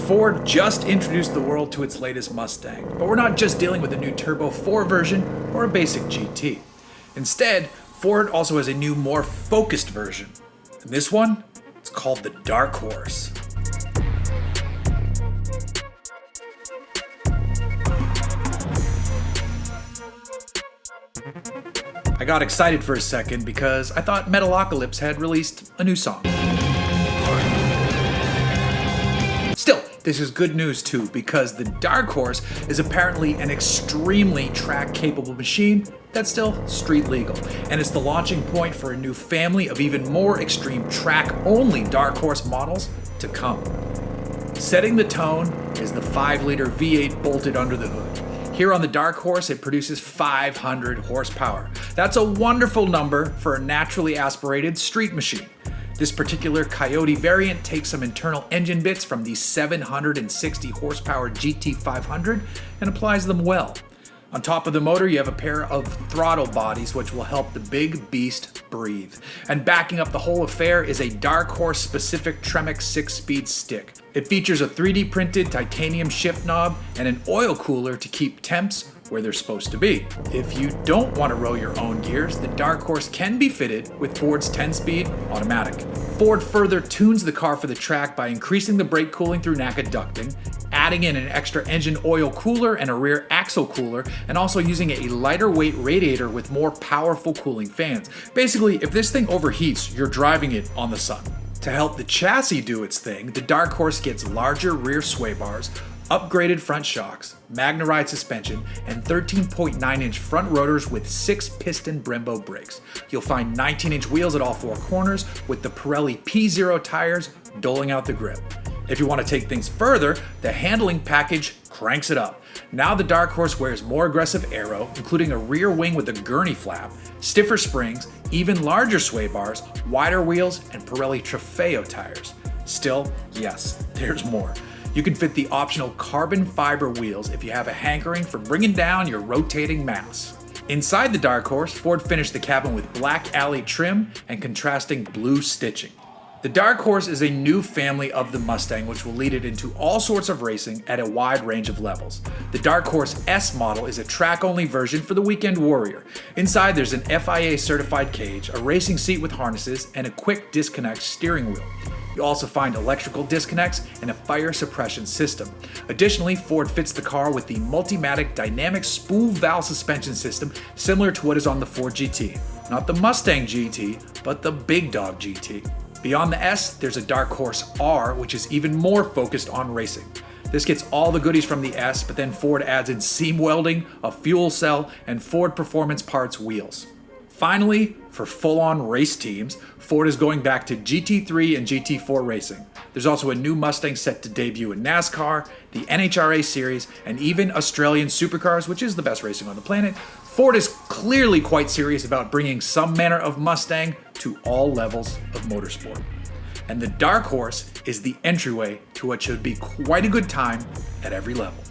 Ford just introduced the world to its latest Mustang, but we're not just dealing with a new Turbo 4 version or a basic GT. Instead, Ford also has a new, more focused version. And this one, it's called the Dark Horse. I got excited for a second because I thought Metalocalypse had released a new song. Still, this is good news too, because the Dark Horse is apparently an extremely track-capable machine that's still street legal, and it's the launching point for a new family of even more extreme track-only Dark Horse models to come. Setting the tone is the 5-liter V8 bolted under the hood. Here on the Dark Horse, it produces 500 horsepower. That's a wonderful number for a naturally aspirated street machine. This particular Coyote variant takes some internal engine bits from the 760 horsepower GT500 and applies them well. On top of the motor, you have a pair of throttle bodies which will help the big beast breathe. And backing up the whole affair is a Dark Horse specific Tremec 6-speed stick. It features a 3D printed titanium shift knob and an oil cooler to keep temps where they're supposed to be. If you don't want to roll your own gears, the Dark Horse can be fitted with Ford's 10-speed automatic. Ford further tunes the car for the track by increasing the brake cooling through NACA ducting, adding in an extra engine oil cooler and a rear axle cooler, and also using a lighter weight radiator with more powerful cooling fans. Basically, if this thing overheats, you're driving it on the sun. To help the chassis do its thing, the Dark Horse gets larger rear sway bars, upgraded front shocks, Magna-Ride suspension, and 13.9-inch front rotors with 6-piston Brembo brakes. You'll find 19-inch wheels at all 4 corners with the Pirelli P0 tires doling out the grip. If you want to take things further, the handling package cranks it up. Now the Dark Horse wears more aggressive aero, including a rear wing with a gurney flap, stiffer springs, even larger sway bars, wider wheels, and Pirelli Trofeo tires. Still, yes, there's more. You can fit the optional carbon fiber wheels if you have a hankering for bringing down your rotating mass. Inside the Dark Horse, Ford finished the cabin with black alley trim and contrasting blue stitching. The Dark Horse is a new family of the Mustang which will lead it into all sorts of racing at a wide range of levels. The Dark Horse S model is a track-only version for the weekend warrior. Inside there's an FIA certified cage, a racing seat with harnesses, and a quick disconnect steering wheel. You'll also find electrical disconnects and a fire suppression system. Additionally, Ford fits the car with the Multimatic dynamic spool valve suspension system similar to what is on the Ford GT. Not the Mustang GT, but the Big Dog GT. Beyond the S, there's a Dark Horse R, which is even more focused on racing. This gets all the goodies from the S, but then Ford adds in seam welding, a fuel cell, and Ford Performance Parts wheels. Finally, for full-on race teams, Ford is going back to GT3 and GT4 racing. There's also a new Mustang set to debut in NASCAR, the NHRA Series, and even Australian Supercars, which is the best racing on the planet. Ford is clearly quite serious about bringing some manner of Mustang to all levels of motorsport. And the Dark Horse is the entryway to what should be quite a good time at every level.